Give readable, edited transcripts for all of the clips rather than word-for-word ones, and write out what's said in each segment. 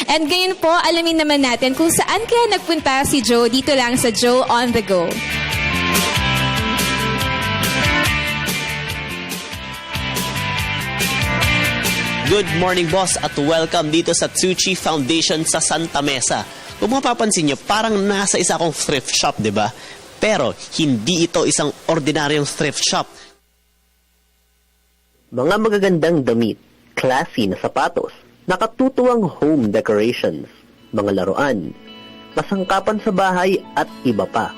And ngayon po, alamin naman natin kung saan kaya nagpunta si Joe dito lang sa Joe on the Go. Good morning, boss, at welcome dito sa Tsuchi Foundation sa Santa Mesa. Kung mapapansin nyo, parang nasa isa akong thrift shop, di ba? Pero hindi ito isang ordinaryong thrift shop. Mga magagandang damit, classy na sapatos, nakatutuwang home decorations, mga laruan, masangkapan sa bahay at iba pa.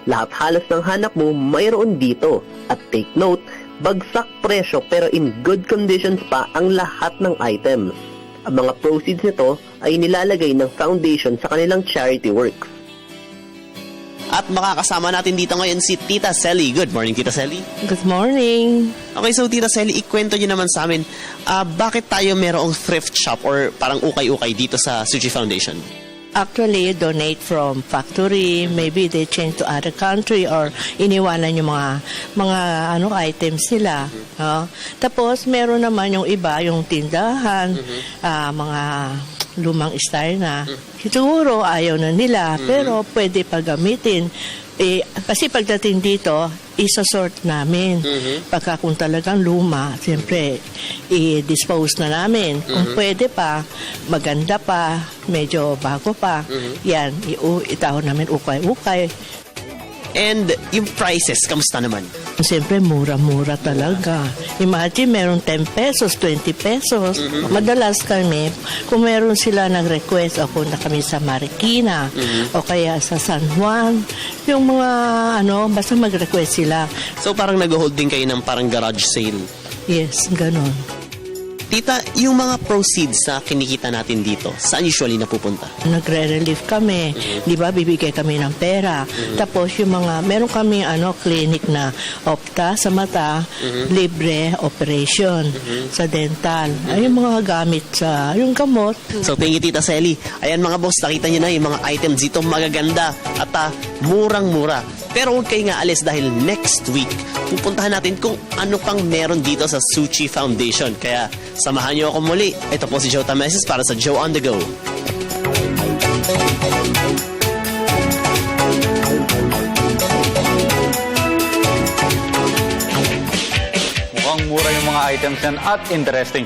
Lahat halos ng hanap mo mayroon dito. At take note, bagsak presyo pero in good conditions pa ang lahat ng items. Ang mga proceeds nito ay nilalagay ng foundation sa kanilang charity works. At makakasama natin dito ngayon si Tita Selly. Good morning, Tita Selly. Good morning. Okay, so Tita Selly, ikwento nyo naman sa amin, bakit tayo merong thrift shop or parang ukay-ukay dito sa Tsuchi Foundation? Actually, donate from factory, maybe they change to other country or iniwanan yung mga items nila. No? Tapos meron naman yung iba, yung tindahan, mga lumang style na. Siguro ayaw na nila, pero pwede pagamitin. Kasi pagdating dito, isa-sort namin. Pagka kung talagang luma, siyempre, i-dispose na namin. Kung pwede pa, maganda pa, medyo bago pa, yan, itawag namin ukay-ukay. And yung prices, kamusta naman? Siyempre, mura-mura talaga. Imagine, meron 10 pesos, 20 pesos. Madalas kami, kung meron sila nag-request, ako na kami sa Marikina, o kaya sa San Juan, yung mga, basta mag-request sila. So parang nag-hold din kayo ng parang garage sale. Yes, ganon. Tita, yung mga proceeds na kinikita natin dito, saan usually napupunta? Nagre-relief kami. Di ba, bibigay kami ng pera. Tapos yung meron kami clinic na opta sa mata, libre operation sa dental. Ay, yung mga gamit sa, yung gamot. So, thank you, Tita Selly. Ayan mga boss, nakita nyo na yung mga items dito magaganda at murang-mura. Pero huwag kayo nga alis dahil next week, pupuntahan natin kung ano pang meron dito sa Tsuchi Foundation. Kaya, samahan nyo ako muli. Ito po si Joe Tameses para sa Joe on the Go. Mukhang mura yung mga items yan at interesting.